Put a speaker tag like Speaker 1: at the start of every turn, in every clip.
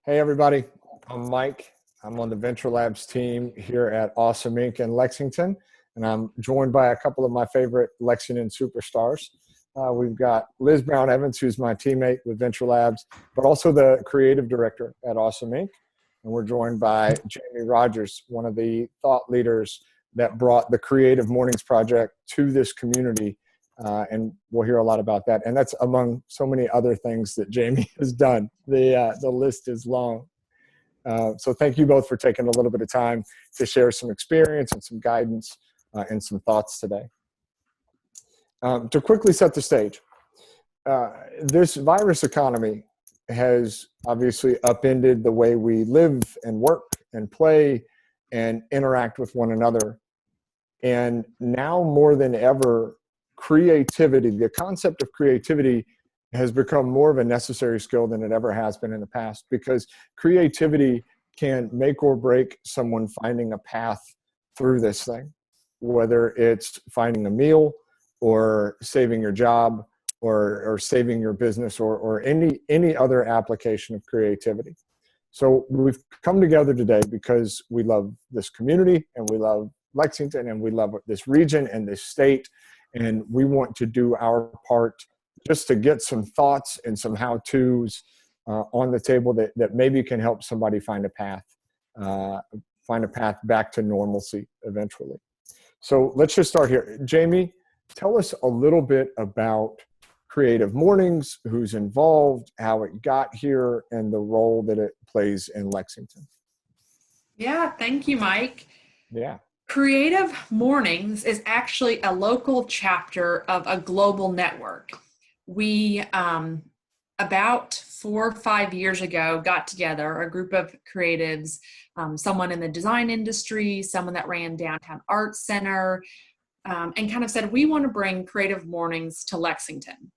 Speaker 1: Hey, everybody. I'm Mike. I'm on the Venture Labs team here at Awesome Inc. in Lexington, and I'm joined by a couple of my favorite Lexington superstars. We've got Liz Brown Evans, who's my teammate with Venture Labs, but also the creative director at Awesome Inc. And we're joined by Jamie Rogers, one of the thought leaders that brought the Creative Mornings Project to this community. And we'll hear a lot about that. And that's among so many other things that Jamie has done. The list is long. So thank you both for taking a little bit of time to share some experience and some guidance and some thoughts today. To quickly set the stage, this virus economy has obviously upended the way we live and work and play and interact with one another. And now more than ever, creativity, the concept of creativity has become more of a necessary skill than it ever has been in the past, because creativity can make or break someone finding a path through this thing, whether it's finding a meal or saving your job or saving your business or any other application of creativity. So we've come together today because we love this community and we love Lexington and we love this region and this state. And we want to do our part just to get some thoughts and some how-tos on the table that maybe can help somebody find a path back to normalcy eventually. So let's just start here. Jamie, tell us a little bit about Creative Mornings, who's involved, how it got here, and the role that it plays in Lexington.
Speaker 2: Yeah, thank you, Mike.
Speaker 1: Yeah.
Speaker 2: Creative Mornings is actually a local chapter of a global network. We, about 4 or 5 years ago, got together, a group of creatives, someone in the design industry, someone that ran Downtown Arts Center, and kind of said, we want to bring Creative Mornings to Lexington.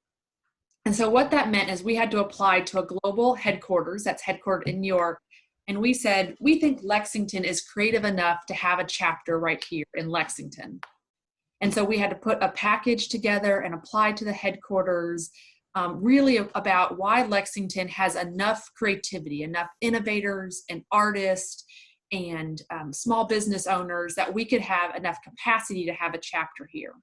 Speaker 2: And so what that meant is we had to apply to a global headquarters that's headquartered in New York. And we said, we think Lexington is creative enough to have a chapter right here in Lexington. And so we had to put a package together and apply to the headquarters, really about why Lexington has enough creativity, enough innovators and artists and small business owners that we could have enough capacity to have a chapter here.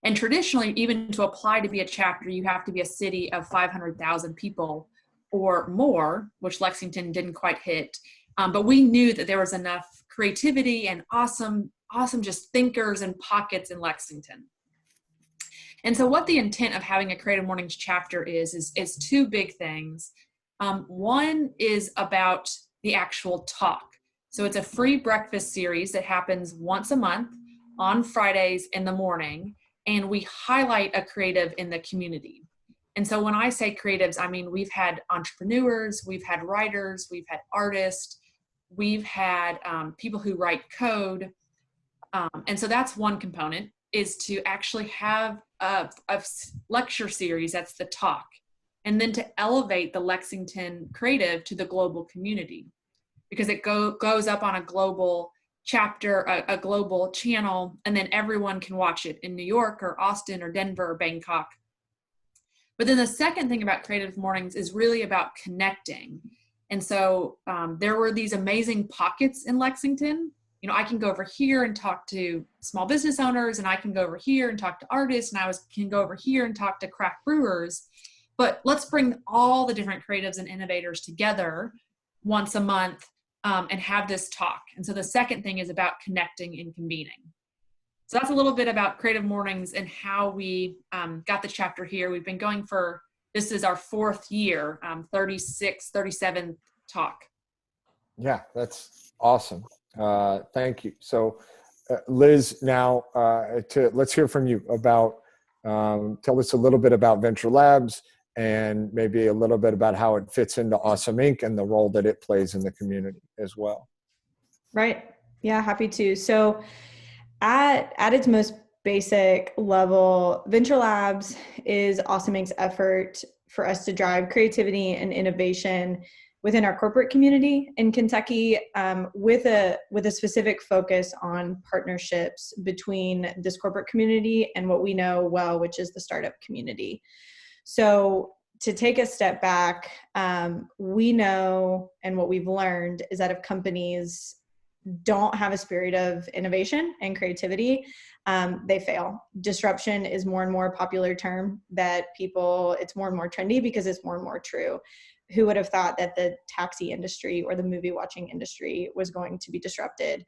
Speaker 2: And traditionally, even to apply to be a chapter, you have to be a city of 500,000 people or more, which Lexington didn't quite hit. But we knew that there was enough creativity and awesome just thinkers and pockets in Lexington. And so what the intent of having a Creative Mornings chapter is two big things. One is about the actual talk. So it's a free breakfast series that happens once a month on Fridays in the morning, and we highlight a creative in the community. And so when I say creatives, I mean, we've had entrepreneurs, we've had writers, we've had artists, we've had people who write code. And so that's one component, is to actually have a lecture series, that's the talk, and then to elevate the Lexington creative to the global community, because it goes up on a global chapter, a global channel, and then everyone can watch it in New York or Austin or Denver or Bangkok. But then the second thing about Creative Mornings is really about connecting. And so there were these amazing pockets in Lexington. You know, I can go over here and talk to small business owners, and I can go over here and talk to artists, and can go over here and talk to craft brewers. But let's bring all the different creatives and innovators together once a month and have this talk. And so the second thing is about connecting and convening. So that's a little bit about Creative Mornings and how we got the chapter here. We've been going this is our 4th year, 37th talk.
Speaker 1: Yeah, that's awesome. Thank you. So Liz, now let's hear from you about, tell us a little bit about Venture Labs and maybe a little bit about how it fits into Awesome Inc. and the role that it plays in the community as well.
Speaker 3: Right. Yeah, happy to. So at its most basic level, Venture Labs is Awesome Inc.'s effort for us to drive creativity and innovation within our corporate community in Kentucky, with a specific focus on partnerships between this corporate community and what we know well, which is the startup community. So to take a step back, we know, and what we've learned is that if companies don't have a spirit of innovation and creativity, they fail. Disruption is more and more a popular term that it's more and more trendy because it's more and more true. Who would have thought that the taxi industry or the movie watching industry was going to be disrupted?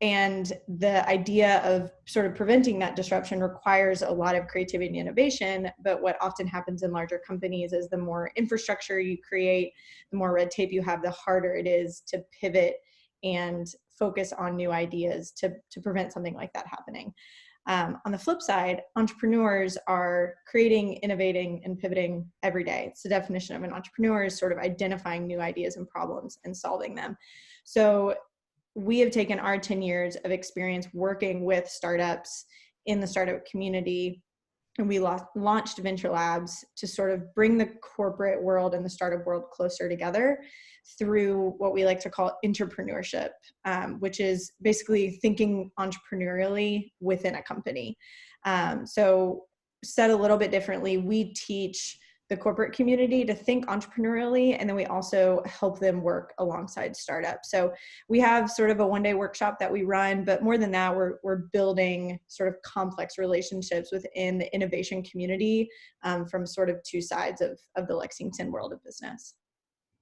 Speaker 3: And the idea of sort of preventing that disruption requires a lot of creativity and innovation. But what often happens in larger companies is the more infrastructure you create, the more red tape you have, the harder it is to pivot and focus on new ideas to prevent something like that happening. On the flip side, entrepreneurs are creating, innovating, and pivoting every day. It's the definition of an entrepreneur, is sort of identifying new ideas and problems and solving them. So we have taken our 10 years of experience working with startups in the startup community, and we launched Venture Labs to sort of bring the corporate world and the startup world closer together through what we like to call entrepreneurship, which is basically thinking entrepreneurially within a company. So said a little bit differently, we teach the corporate community to think entrepreneurially, and then we also help them work alongside startups. So we have sort of a one-day workshop that we run, but more than that, we're building sort of complex relationships within the innovation community from sort of two sides of the Lexington world of business.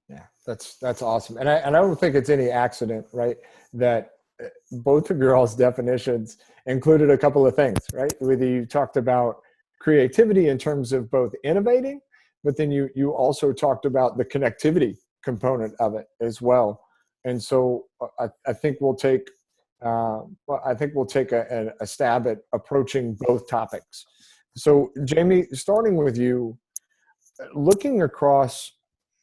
Speaker 1: Yeah, that's awesome. And I don't think it's any accident, right, that both of your all's definitions included a couple of things, right? Whether you talked about creativity in terms of both innovating, but then you also talked about the connectivity component of it as well. And so I think we'll take a stab at approaching both topics. So Jamie, starting with you, looking across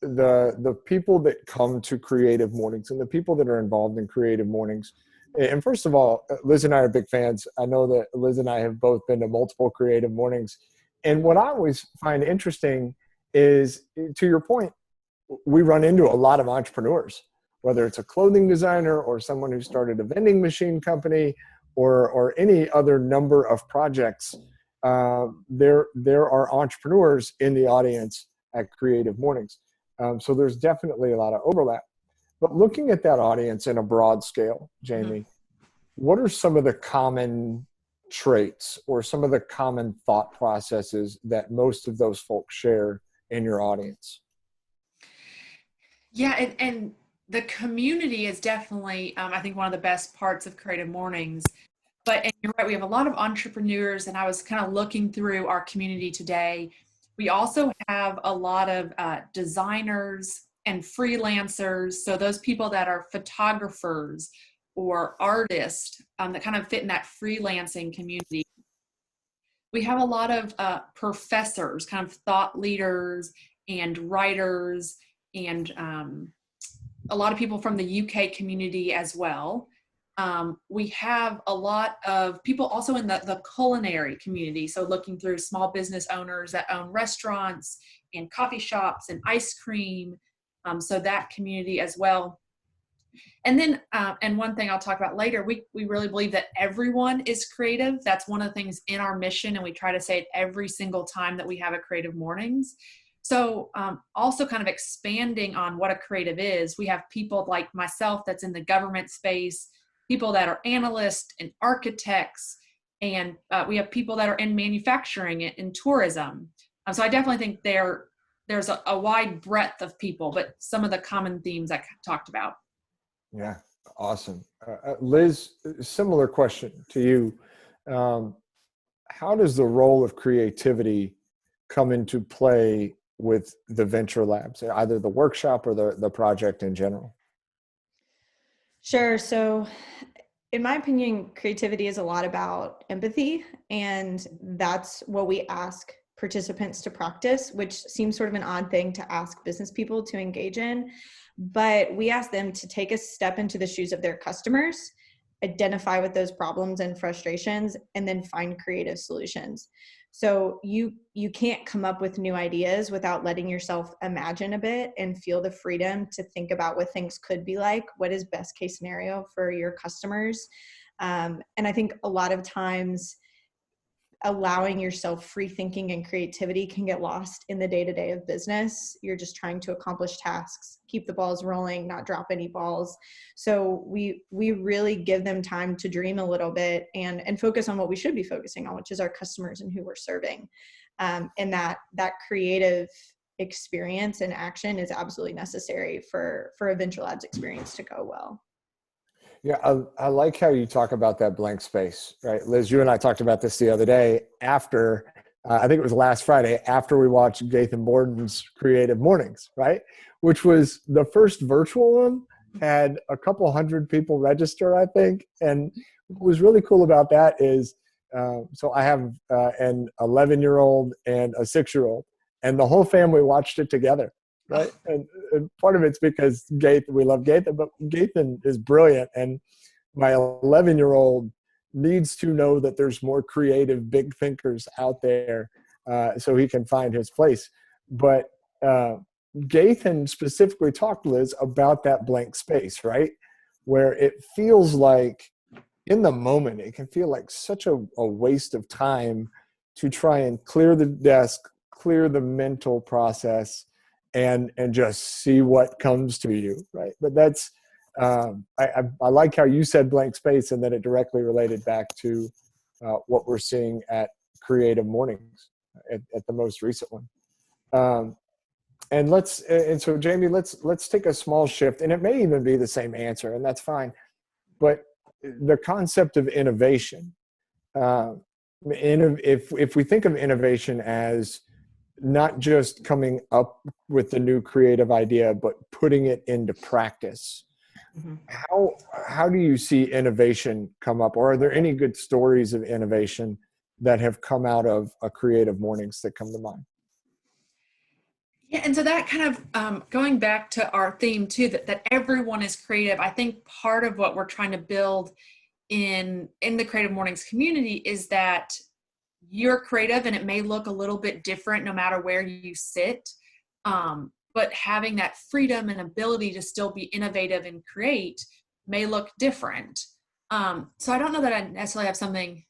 Speaker 1: the people that come to Creative Mornings and the people that are involved in Creative Mornings. And first of all, Liz and I are big fans. I know that Liz and I have both been to multiple Creative Mornings. And what I always find interesting is, to your point, we run into a lot of entrepreneurs, whether it's a clothing designer or someone who started a vending machine company or any other number of projects. There are entrepreneurs in the audience at Creative Mornings. So there's definitely a lot of overlap. But looking at that audience in a broad scale, Jamie, what are some of the common traits or some of the common thought processes that most of those folks share in your audience?
Speaker 2: Yeah, and the community is definitely, I think, one of the best parts of Creative Mornings. But and you're right, we have a lot of entrepreneurs, and I was kind of looking through our community today. We also have a lot of designers and freelancers. So those people that are photographers or artists that kind of fit in that freelancing community. We have a lot of professors, kind of thought leaders and writers, and a lot of people from the UK community as well. We have a lot of people also in the culinary community. So looking through small business owners that own restaurants and coffee shops and ice cream. So that community as well. And then, and one thing I'll talk about later, we really believe that everyone is creative. That's one of the things in our mission, and we try to say it every single time that we have a Creative Mornings. So also kind of expanding on what a creative is, we have people like myself that's in the government space, people that are analysts and architects, and we have people that are in manufacturing and tourism. So I definitely think there's a wide breadth of people, but some of the common themes I talked about.
Speaker 1: Yeah, awesome. Liz, similar question to you. How does the role of creativity come into play with the Venture Labs, either the workshop or the project in general?
Speaker 3: Sure. So in my opinion, creativity is a lot about empathy, and that's what we ask participants to practice, which seems sort of an odd thing to ask business people to engage in. But we ask them to take a step into the shoes of their customers, identify with those problems and frustrations, and then find creative solutions. So you can't come up with new ideas without letting yourself imagine a bit and feel the freedom to think about what things could be like, what is best case scenario for your customers. And I think a lot of times allowing yourself free thinking and creativity can get lost in the day-to-day of business. You're just trying to accomplish tasks, keep the balls rolling, not drop any balls. So we really give them time to dream a little bit and focus on what we should be focusing on, which is our customers and who we're serving. And that creative experience and action is absolutely necessary for a Venture Labs experience to go well.
Speaker 1: Yeah, I like how you talk about that blank space, right? Liz, you and I talked about this the other day after, I think it was last Friday, after we watched Gaithan Borden's Creative Mornings, right? Which was the first virtual one, had a couple hundred people register, I think. And what was really cool about that is, so I have an 11-year-old and a 6-year-old, and the whole family watched it together. Right. And part of it's because we love Gaithan, but Gaithan is brilliant. And my 11-year-old needs to know that there's more creative, big thinkers out there so he can find his place. But Gaithan specifically talked, Liz, about that blank space, right? Where it feels like in the moment, it can feel like such a waste of time to try and clear the desk, clear the mental process, and just see what comes to you, right? But that's I like how you said blank space, and then it directly related back to what we're seeing at Creative Mornings at the most recent one. And so Jamie, let's take a small shift, and it may even be the same answer, and that's fine. But the concept of innovation, if we think of innovation as not just coming up with the new creative idea, but putting it into practice. Mm-hmm. How do you see innovation come up? Or are there any good stories of innovation that have come out of a Creative Mornings that come to mind?
Speaker 2: Yeah, and so that kind of going back to our theme too, that everyone is creative. I think part of what we're trying to build in the Creative Mornings community is that you're creative and it may look a little bit different no matter where you sit. But having that freedom and ability to still be innovative and create may look different. So I don't know that I necessarily have something,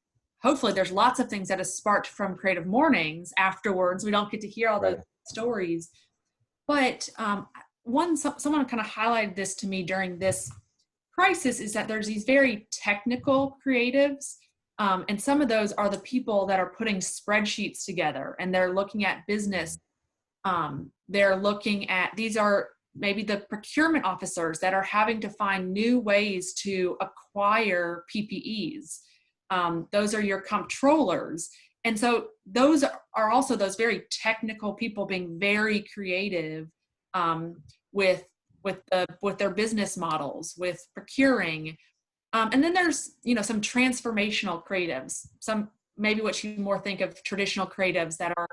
Speaker 2: hopefully there's lots of things that have sparked from Creative Mornings afterwards. We don't get to hear all those stories. But someone kind of highlighted this to me during this crisis is that there's these very technical creatives. And some of those are the people that are putting spreadsheets together and they're looking at business. They're looking at, these are maybe the procurement officers that are having to find new ways to acquire PPEs. Those are your comptrollers. And so those are also those very technical people being very creative with their business models, with procuring. And then there's, some transformational creatives, some maybe what you more think of traditional creatives that are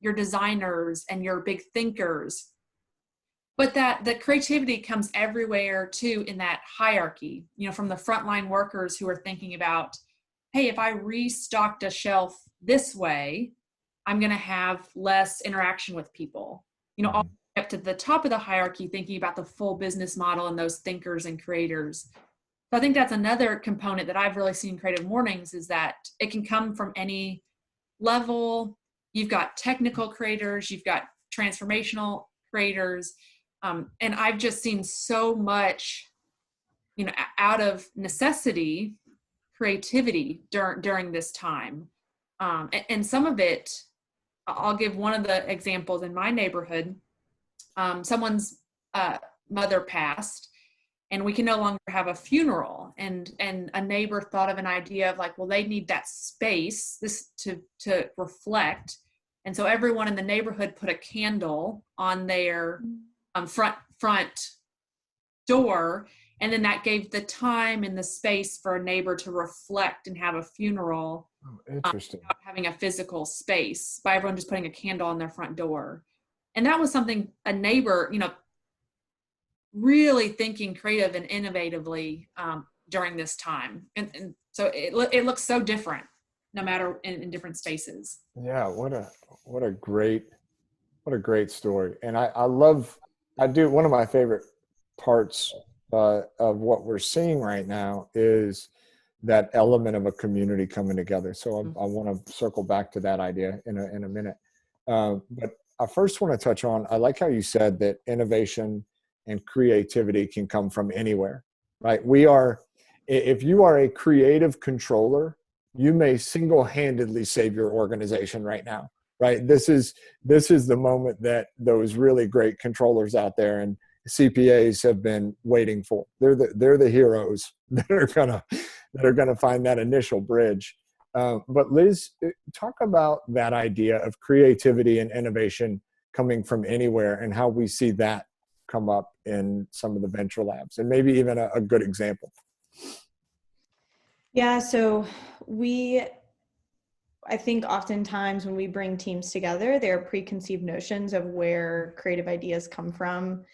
Speaker 2: your designers and your big thinkers. But that the creativity comes everywhere too in that hierarchy, from the frontline workers who are thinking about, hey, if I restocked a shelf this way, I'm going to have less interaction with people, all the way up to the top of the hierarchy, thinking about the full business model and those thinkers and creators. So I think that's another component that I've really seen in Creative Mornings is that it can come from any level. You've got technical creators, you've got transformational creators. And I've just seen so much, out of necessity, creativity during this time. And some of it, I'll give one of the examples in my neighborhood. Someone's mother passed, and we can no longer have a funeral. And a neighbor thought of an idea of like, well, they need that space to reflect. And so everyone in the neighborhood put a candle on their front door. And then that gave the time and the space for a neighbor to reflect and have a funeral.
Speaker 1: Oh, interesting.
Speaker 2: Without having a physical space by everyone just putting a candle on their front door. And that was something a neighbor, really thinking creative and innovatively during this time. And so it looks so different no matter in different spaces.
Speaker 1: Yeah. What a great story. And one of my favorite parts of what we're seeing right now is that element of a community coming together. So I want to circle back to that idea in a minute. But I first want to touch on, I like how you said that innovation and creativity can come from anywhere, right? If you are a creative controller, you may single-handedly save your organization right now, right? This is the moment that those really great controllers out there and CPAs have been waiting for. They're the heroes that are gonna find that initial bridge. But Liz, talk about that idea of creativity and innovation coming from anywhere and how we see that come up in some of the venture labs, and maybe even a good example.
Speaker 3: Yeah, so I think oftentimes when we bring teams together, there are preconceived notions of where creative ideas come from.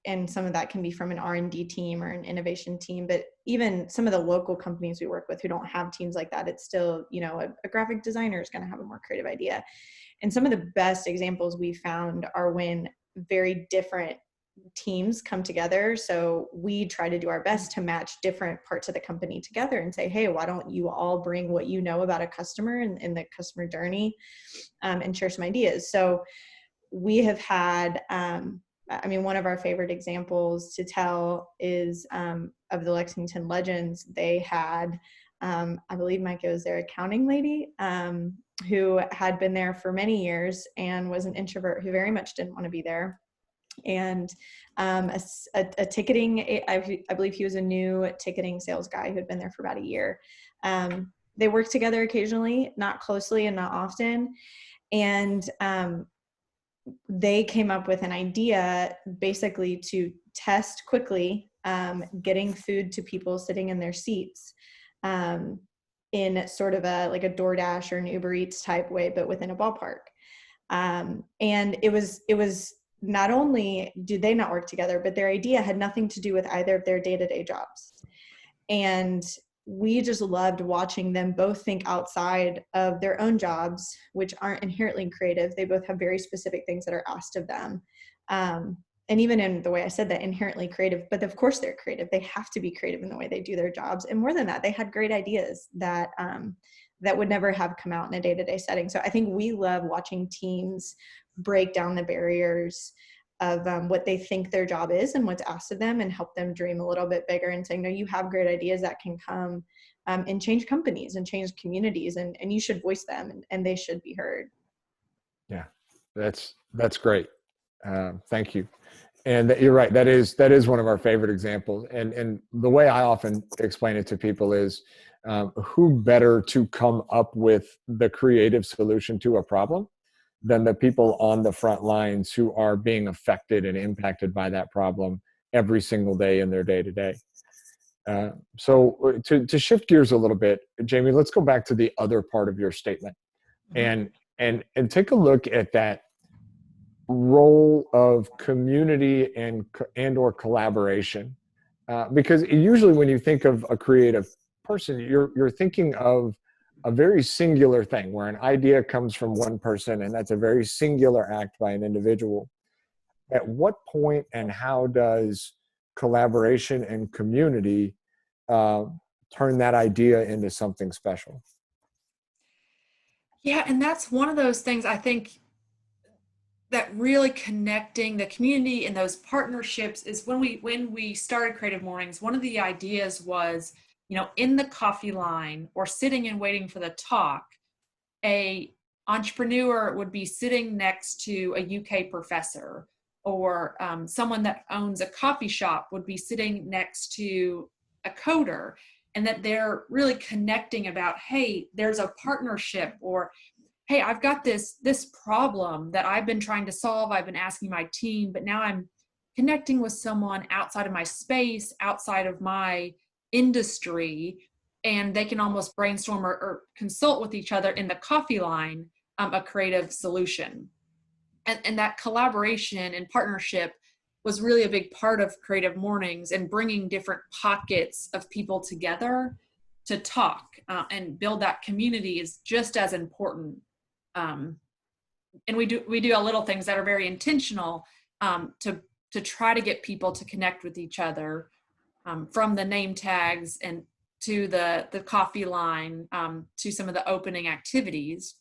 Speaker 3: And some of that can be from an R&D team or an innovation team, but even some of the local companies we work with who don't have teams like that, it's still, a graphic designer is going to have a more creative idea. And some of the best examples we found are when very different teams come together. So we try to do our best to match different parts of the company together and say, hey, why don't you all bring what you know about a customer and the customer journey, and share some ideas. So we have had, one of our favorite examples to tell is of the Lexington Legends. They had, I believe Micah was their accounting lady, who had been there for many years and was an introvert who very much didn't want to be there. And a ticketing, I believe he was a new ticketing sales guy who had been there for about a year. They worked together occasionally, not closely and not often. And they came up with an idea basically to test quickly getting food to people sitting in their seats in sort of like a DoorDash or an Uber Eats type way, but within a ballpark. And it was not only did they not work together, but their idea had nothing to do with either of their day-to-day jobs. And we just loved watching them both think outside of their own jobs, which aren't inherently creative. They both have very specific things that are asked of them. And even in the way I said that, inherently creative, but of course they're creative. They have to be creative in the way they do their jobs. And more than that, they had great ideas that would never have come out in a day-to-day setting. So I think we love watching teams break down the barriers of what they think their job is and what's asked of them, and help them dream a little bit bigger and saying, no, you have great ideas that can come and change companies and change communities, and you should voice them and they should be heard.
Speaker 1: Yeah, that's great. Thank you. And you're right. That is one of our favorite examples. And the way I often explain it to people is, who better to come up with the creative solution to a problem than the people on the front lines who are being affected and impacted by that problem every single day in their day-to-day. So to shift gears a little bit, Jamie, let's go back to the other part of your statement, and take a look at that role of community and or collaboration, because usually when you think of a creative person, you're thinking of a very singular thing where an idea comes from one person, and that's a very singular act by an individual. At what point and how does collaboration and community turn that idea into something special?
Speaker 2: Yeah, and that's one of those things I think that really connecting the community and those partnerships is when we started Creative Mornings, one of the ideas was, in the coffee line or sitting and waiting for the talk, a entrepreneur would be sitting next to a UK professor, or someone that owns a coffee shop would be sitting next to a coder, and that they're really connecting about, hey, there's a partnership, or hey, I've got this problem that I've been trying to solve. I've been asking my team, but now I'm connecting with someone outside of my space, outside of my industry, and they can almost brainstorm or consult with each other in the coffee line, a creative solution. And that collaboration and partnership was really a big part of Creative Mornings, and bringing different pockets of people together to talk and build that community is just as important. And we do a little things that are very intentional to try to get people to connect with each other, from the name tags and to the coffee line, to some of the opening activities.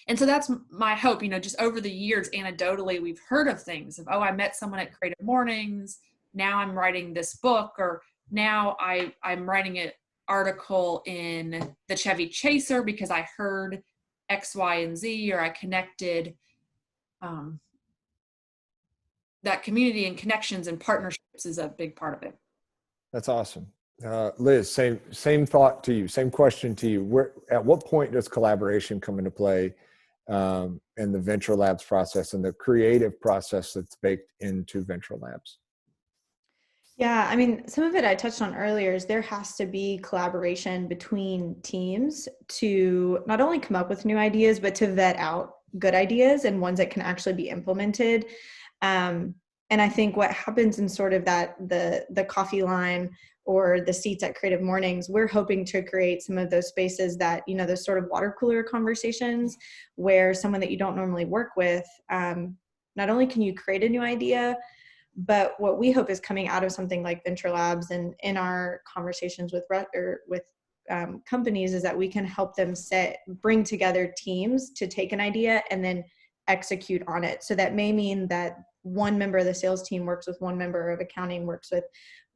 Speaker 2: And so that's my hope, just over the years, anecdotally, we've heard of things of, oh, I met someone at Creative Mornings. Now I'm writing this book, or now I'm writing an article in the Chevy Chaser because I heard X, Y, and Z, or I connected that community, and connections and partnerships is a big part of it.
Speaker 1: That's awesome. Liz, same thought to you, same question to you. At what point does collaboration come into play in the Venture Labs process and the creative process that's baked into Venture Labs?
Speaker 3: Yeah, I mean, some of it I touched on earlier is there has to be collaboration between teams to not only come up with new ideas, but to vet out good ideas and ones that can actually be implemented. And I think what happens in sort of that the coffee line or the seats at Creative Mornings, we're hoping to create some of those spaces that, those sort of water cooler conversations where someone that you don't normally work with, not only can you create a new idea, but what we hope is coming out of something like Venture Labs and in our conversations with companies is that we can help them bring together teams to take an idea and then execute on it. So that may mean that one member of the sales team works with one member of accounting, works with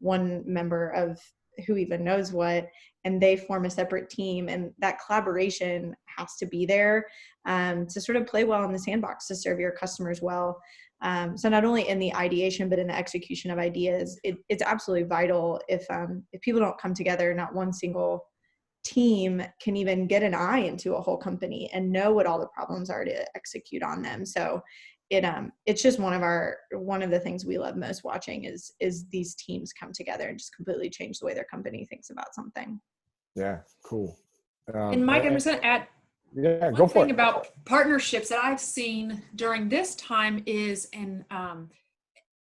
Speaker 3: one member of who even knows what, and they form a separate team. And that collaboration has to be there to sort of play well in the sandbox to serve your customers well. So not only in the ideation, but in the execution of ideas, it's absolutely vital. If people don't come together, not one single team can even get an eye into a whole company and know what all the problems are to execute on them. So it's just one of the things we love most watching is these teams come together and just completely change the way their company thinks about something.
Speaker 1: Yeah, cool.
Speaker 2: And Mike, I'm just going to add
Speaker 1: go for
Speaker 2: thing
Speaker 1: it.
Speaker 2: about partnerships that I've seen during this time is, and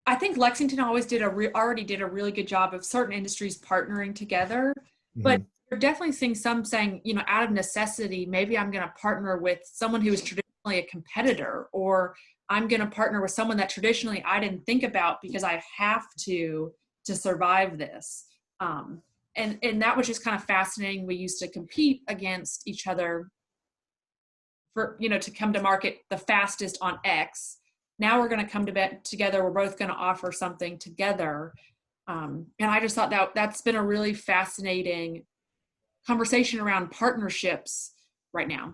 Speaker 2: I think Lexington always already did a really good job of certain industries partnering together, but you're definitely seeing some saying, out of necessity, maybe I'm going to partner with someone who is traditionally a competitor, or I'm going to partner with someone that traditionally I didn't think about because I have to survive this. And that was just kind of fascinating. We used to compete against each other for, to come to market the fastest on X. Now we're going to come together. We're both going to offer something together. And I just thought that's been a really fascinating conversation around partnerships right now.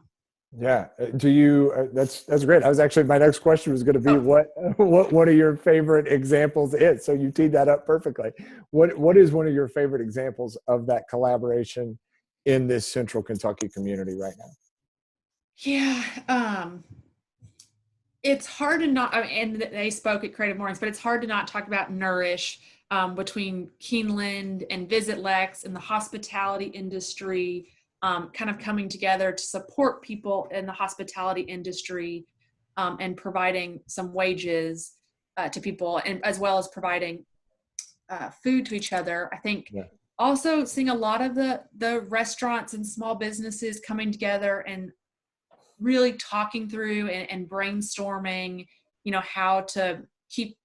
Speaker 1: Yeah. Do you, that's great. My next question was going to be what are your favorite examples is? So you teed that up perfectly. What is one of your favorite examples of that collaboration in this Central Kentucky community right now?
Speaker 2: Yeah. It's hard to not, and they spoke at Creative Mornings, but it's hard to not talk about Nourish between Keeneland and Visit Lex and the hospitality industry, kind of coming together to support people in the hospitality industry and providing some wages to people, and as well as providing food to each other. I think also seeing a lot of the restaurants and small businesses coming together and really talking through and brainstorming, how to keep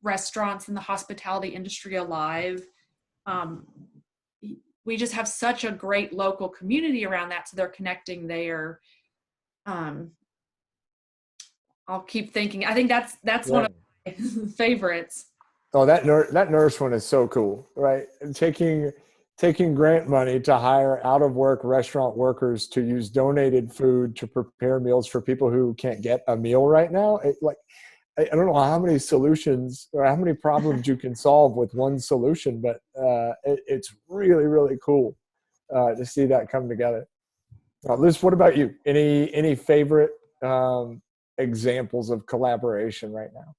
Speaker 2: restaurants in the hospitality industry alive. We just have such a great local community around that. So they're connecting there. I'll keep thinking. I think that's one of my favorites.
Speaker 1: Oh, that nurse one is so cool, right? Taking grant money to hire out-of-work restaurant workers to use donated food to prepare meals for people who can't get a meal right now. I don't know how many solutions or how many problems you can solve with one solution, but it's really, really cool to see that come together. Liz, what about you? Any favorite examples of collaboration right now?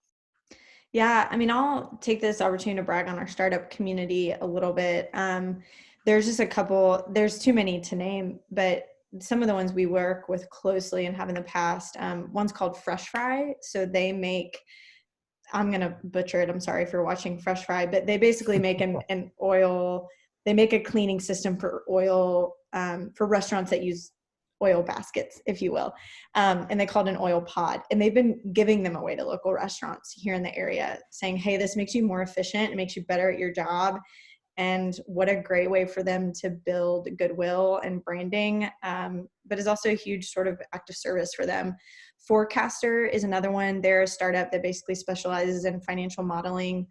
Speaker 3: Yeah, I mean, I'll take this opportunity to brag on our startup community a little bit. There's just a couple, there's too many to name, but some of the ones we work with closely and have in the past, one's called Fresh Fry. So they make, I'm going to butcher it, I'm sorry for watching Fresh Fry, but they basically make an oil, they make a cleaning system for oil, for restaurants that use oil baskets, if you will. And they call it an oil pod. And they've been giving them away to local restaurants here in the area saying, hey, this makes you more efficient. It makes you better at your job. and what a great way for them to build goodwill and branding, but is also a huge sort of act of service for them. Forecaster is another one. They're a startup that basically specializes in financial modeling.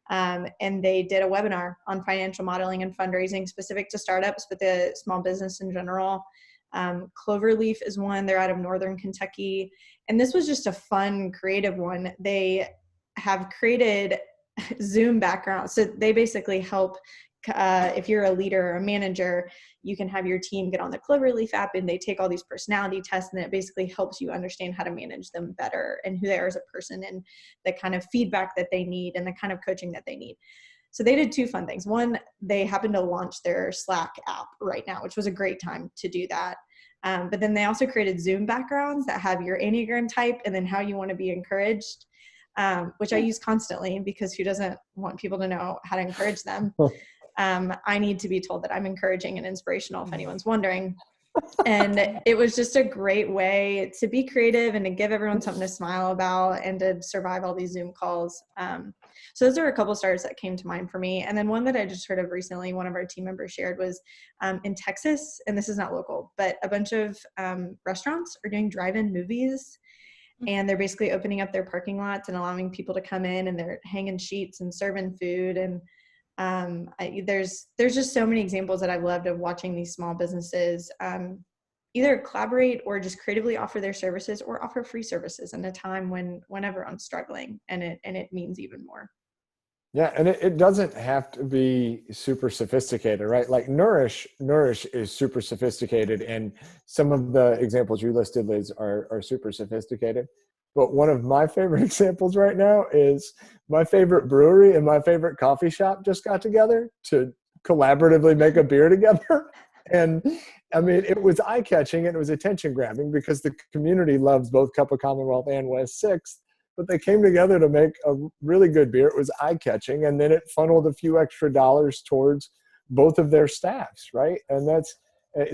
Speaker 3: And they did a webinar on financial modeling and fundraising specific to startups, but the small business in general. Cloverleaf is one. They're out of Northern Kentucky. And this was just a fun, creative one. They have created Zoom backgrounds. So they basically help, if you're a leader or a manager, you can have your team get on the Cloverleaf app and they take all these personality tests, and it basically helps you understand how to manage them better and who they are as a person and the kind of feedback that they need and the kind of coaching that they need. So they did two fun things. One, they happened to launch their Slack app right now, which was a great time to do that. But then they also created Zoom backgrounds that have your Enneagram type and then how you want to be encouraged, which I use constantly because who doesn't want people to know how to encourage them? I need to be told that I'm encouraging and inspirational if anyone's wondering. And it was just a great way to be creative and to give everyone something to smile about and to survive all these Zoom calls. So those are a couple starters that came to mind for me. And then one that I just heard of recently, one of our team members shared, was in Texas, and this is not local, but a bunch of restaurants are doing drive-in movies. And they're basically opening up their parking lots and allowing people to come in, and they're hanging sheets and serving food. And there's just so many examples that I've loved of watching these small businesses either collaborate or just creatively offer their services or offer free services in a time when everyone's struggling, and it means even more.
Speaker 1: Yeah, and it doesn't have to be super sophisticated, right? Like Nourish is super sophisticated, and some of the examples you listed, Liz, are super sophisticated. But one of my favorite examples right now is my favorite brewery and my favorite coffee shop just got together to collaboratively make a beer together. And I mean, it was eye-catching and it was attention-grabbing because the community loves both Cup of Commonwealth and West 6th. But they came together to make a really good beer. It was eye-catching, and then it funneled a few extra dollars towards both of their staffs, right? And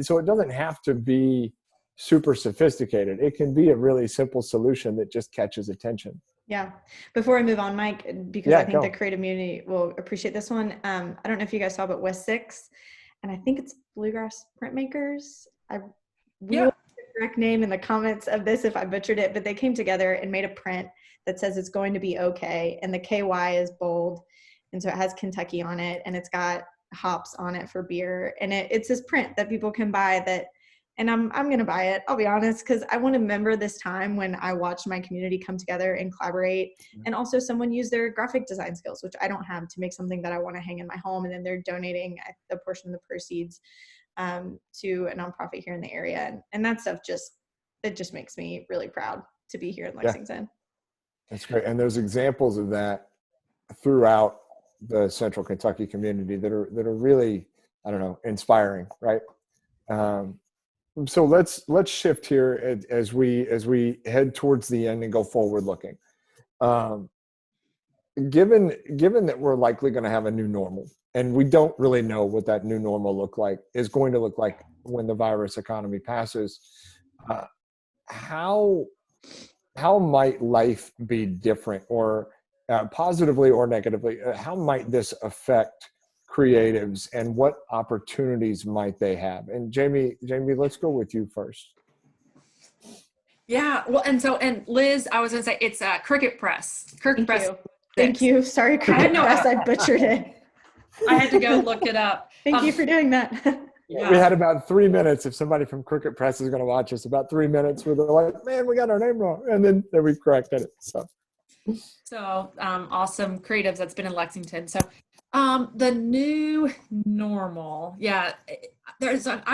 Speaker 1: so it doesn't have to be super sophisticated. It can be a really simple solution that just catches attention.
Speaker 3: Yeah. Before I move on, Mike, because I think the creative community will appreciate this one. I don't know if you guys saw, but West 6, and I think it's Bluegrass Printmakers. We will put the correct name in the comments of this if I butchered it, but they came together and made a print that says it's going to be okay. And the KY is bold. And so it has Kentucky on it, and it's got hops on it for beer. And it's this print that people can buy that, and I'm going to buy it. I'll be honest, because I want to remember this time when I watched my community come together and collaborate, and also someone use their graphic design skills, which I don't have, to make something that I want to hang in my home. And then they're donating a portion of the proceeds to a nonprofit here in the area. And that stuff just makes me really proud to be here in Lexington.
Speaker 1: Yeah. That's great. And there's examples of that throughout the Central Kentucky community that are really, I don't know, inspiring, right? So let's shift here as we head towards the end and go forward looking. Given that we're likely going to have a new normal, and we don't really know what that new normal is going to look like when the virus economy passes, how might life be different, or positively or negatively? How might this affect creatives, and what opportunities might they have? And Jamie, let's go with you first.
Speaker 2: Yeah, well, and Liz, I was going to say it's Cricket Press.
Speaker 3: Thank you. Sorry, Cricket Press, I butchered it.
Speaker 2: I had to go look it up.
Speaker 3: Thank you for doing that.
Speaker 1: Yeah. We had about 3 minutes. If somebody from Cricket Press is going to watch us, about 3 minutes where they're like, "Man, we got our name wrong," and then we corrected it. So
Speaker 2: awesome creatives that's been in Lexington. So the new normal, I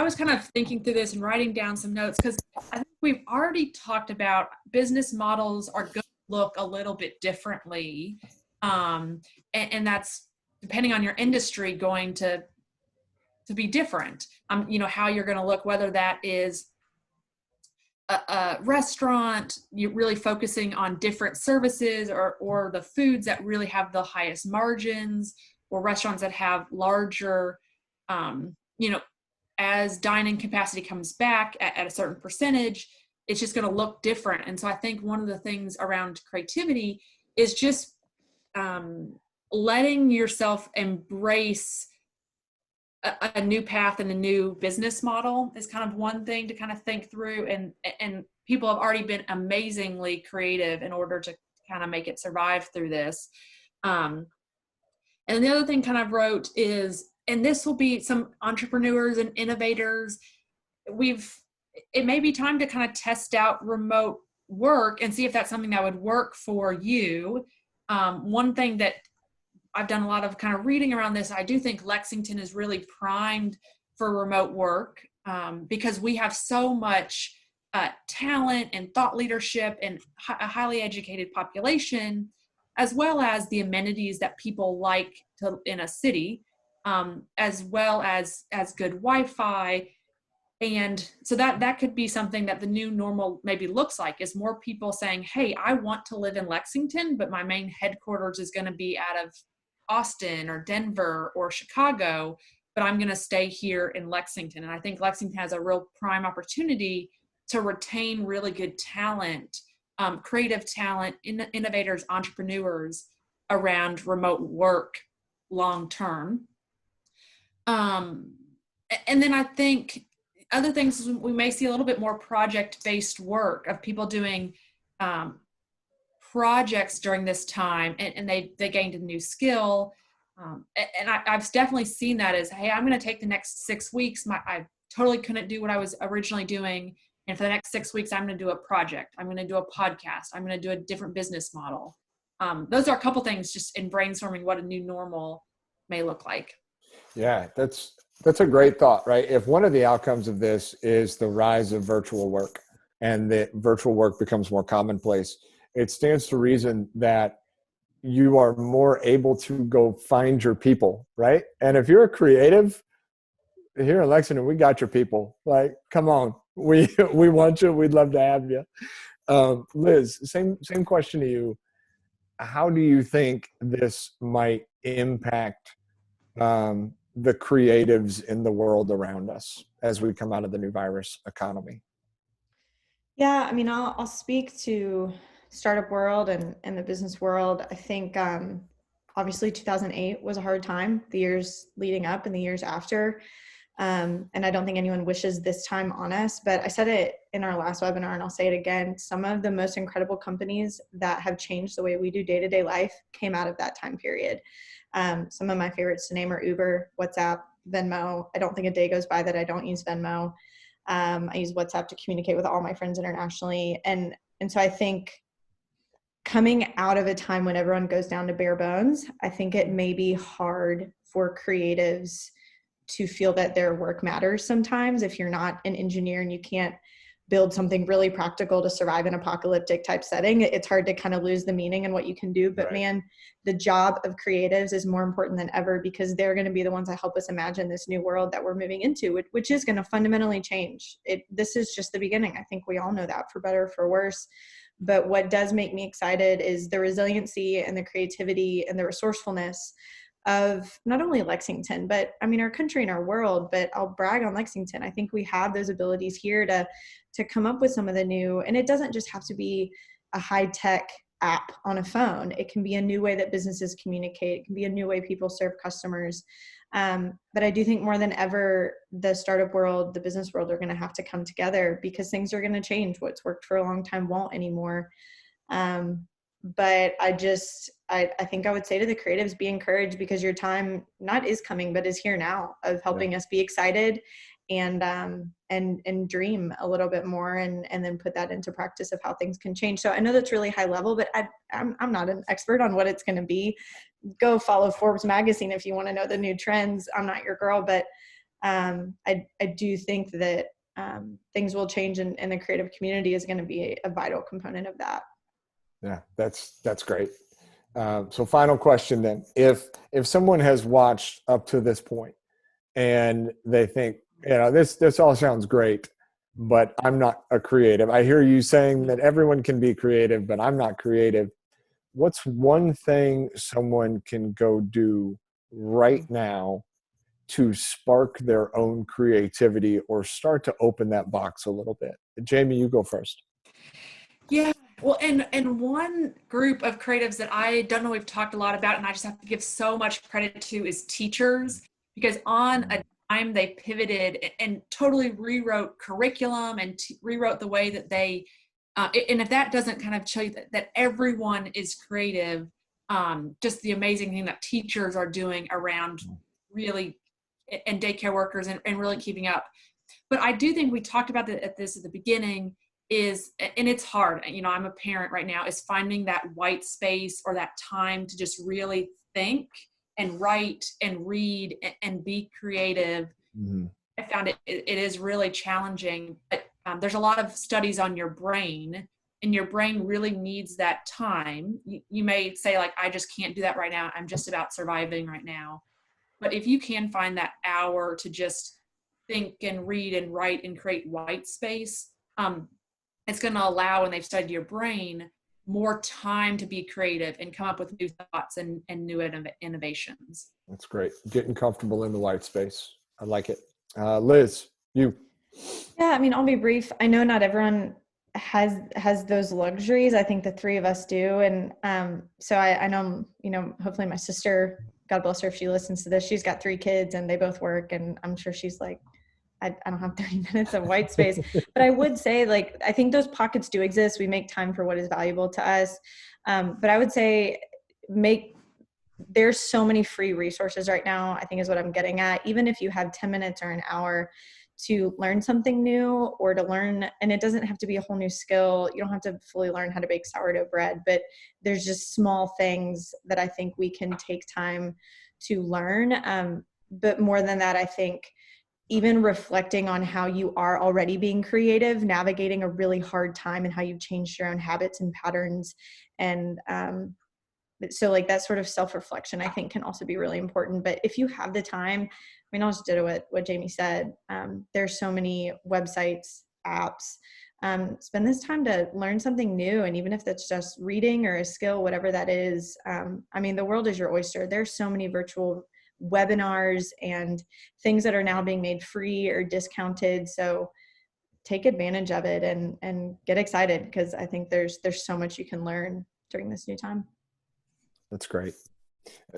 Speaker 2: was kind of thinking through this and writing down some notes, because I think we've already talked about business models are going to look a little bit differently, and that's depending on your industry going to be different. How you're going to look, whether that is a restaurant, you're really focusing on different services, or the foods that really have the highest margins, or restaurants that have larger, as dining capacity comes back at a certain percentage, it's just going to look different. And so I think one of the things around creativity is just letting yourself embrace a new path and a new business model is kind of one thing to kind of think through. And people have already been amazingly creative in order to kind of make it survive through this. And the other thing kind of wrote is, and this will be some entrepreneurs and innovators, it may be time to kind of test out remote work and see if that's something that would work for you. One thing that I've done a lot of kind of reading around this, I do think Lexington is really primed for remote work because we have so much talent and thought leadership and a highly educated population, as well as the amenities that people like in a city, as well as good Wi-Fi. And so that could be something that the new normal maybe looks like, is more people saying, hey, I want to live in Lexington, but my main headquarters is going to be out of Austin or Denver or Chicago, but I'm going to stay here in Lexington. And I think Lexington has a real prime opportunity to retain really good talent, creative talent, innovators, entrepreneurs around remote work long term. And then I think other things, we may see a little bit more project-based work of people doing projects during this time, and they gained a new skill. And I've definitely seen that as, hey, I'm going to take the next 6 weeks. I totally couldn't do what I was originally doing. And for the next 6 weeks, I'm going to do a project. I'm going to do a podcast. I'm going to do a different business model. Those are a couple things just in brainstorming what a new normal may look like.
Speaker 1: Yeah, that's a great thought, right? If one of the outcomes of this is the rise of virtual work and that virtual work becomes more commonplace, it stands to reason that you are more able to go find your people, right? And if you're a creative here in Lexington, we got your people. Like, come on, we want you. We'd love to have you. Liz, same question to you. How do you think this might impact the creatives in the world around us as we come out of the new virus economy?
Speaker 3: Yeah, I mean, I'll speak to startup world and the business world. I think obviously 2008 was a hard time, the years leading up and the years after. And I don't think anyone wishes this time on us, but I said it in our last webinar and I'll say it again. Some of the most incredible companies that have changed the way we do day-to-day life came out of that time period. Some of my favorites to name are Uber, WhatsApp, Venmo. I don't think a day goes by that I don't use Venmo. I use WhatsApp to communicate with all my friends internationally. And so I think coming out of a time when everyone goes down to bare bones, I think it may be hard for creatives to feel that their work matters sometimes. If you're not an engineer and you can't build something really practical to survive an apocalyptic type setting, it's hard to kind of lose the meaning in what you can do. But right. Man, the job of creatives is more important than ever because they're going to be the ones that help us imagine this new world that we're moving into, which is going to fundamentally change. This is just the beginning. I think we all know that, for better or for worse. But what does make me excited is the resiliency and the creativity and the resourcefulness of not only Lexington, but I mean, our country and our world, but I'll brag on Lexington. I think we have those abilities here to come up with some of the new, and it doesn't just have to be a high-tech app on a phone. It can be a new way that businesses communicate. It can be a new way people serve customers. But I do think more than ever, the startup world, the business world are going to have to come together because things are going to change. What's worked for a long time won't anymore. But I think I would say to the creatives, be encouraged because your time not is coming, but is here now of helping us be excited and dream a little bit more and then put that into practice of how things can change. So I know that's really high level, but I'm not an expert on what it's going to be. Go follow Forbes magazine if you want to know the new trends. I'm not your girl, but I do think that things will change and the creative community is going to be a vital component of that.
Speaker 1: Yeah, that's great. So final question then, if someone has watched up to this point and they think, this all sounds great, but I'm not a creative. I hear you saying that everyone can be creative, but I'm not creative. What's one thing someone can go do right now to spark their own creativity or start to open that box a little bit? Jamie, you go first.
Speaker 2: Yeah. Well, and one group of creatives that I don't know we've talked a lot about, and I just have to give so much credit to, is teachers. because on a dime they pivoted and totally rewrote curriculum and rewrote the way that they and if that doesn't kind of show you that everyone is creative, just the amazing thing that teachers are doing around really, and daycare workers and really keeping up. But I do think we talked about this at the beginning is, and it's hard, you know, I'm a parent right now, is finding that white space or that time to just really think and write and read and be creative.
Speaker 1: Mm-hmm.
Speaker 2: I found it is really challenging, but there's a lot of studies on your brain, and your brain really needs that time. You may say, like, I just can't do that right now. I'm just about surviving right now. But if you can find that hour to just think and read and write and create white space, it's going to allow, when they've studied your brain, more time to be creative and come up with new thoughts and new innovations.
Speaker 1: That's great. Getting comfortable in the white space. I like it. Liz, you.
Speaker 3: Yeah, I mean, I'll be brief. I know not everyone has those luxuries. I think the three of us do. And so I know, you know, hopefully my sister, God bless her if she listens to this, she's got 3 kids and they both work. And I'm sure she's like, I don't have 30 minutes of white space. But I would say, like, I think those pockets do exist. We make time for what is valuable to us. But I would say there's so many free resources right now, I think is what I'm getting at. Even if you have 10 minutes or an hour to learn something new or to learn, and it doesn't have to be a whole new skill. You don't have to fully learn how to bake sourdough bread, but there's just small things that I think we can take time to learn. But more than that, I think even reflecting on how you are already being creative, navigating a really hard time, and how you've changed your own habits and patterns. And so like that sort of self-reflection, I think, can also be really important. But if you have the time, I mean, I'll just ditto what Jamie said. There's so many websites, apps. Spend this time to learn something new. And even if that's just reading or a skill, whatever that is, I mean, the world is your oyster. There's so many virtual webinars and things that are now being made free or discounted. So take advantage of it and get excited, because I think there's so much you can learn during this new time.
Speaker 1: That's great.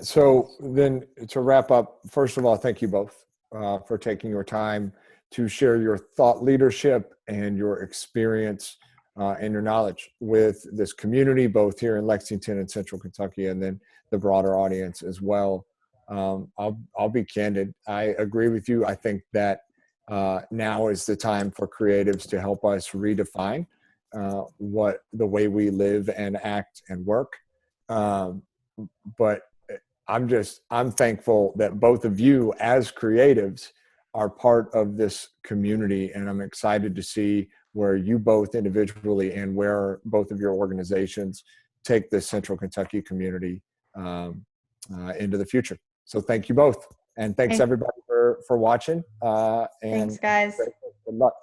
Speaker 1: So then to wrap up, first of all, thank you both for taking your time to share your thought leadership and your experience and your knowledge with this community, both here in Lexington and Central Kentucky, and then the broader audience as well. I'll be candid. I agree with you. I think that now is the time for creatives to help us redefine what the way we live and act and work. But I'm thankful that both of you as creatives are part of this community, and I'm excited to see where you both individually and where both of your organizations take this Central Kentucky community into the future. So thank you both. And thanks everybody for watching. And
Speaker 3: thanks, guys.
Speaker 1: good luck.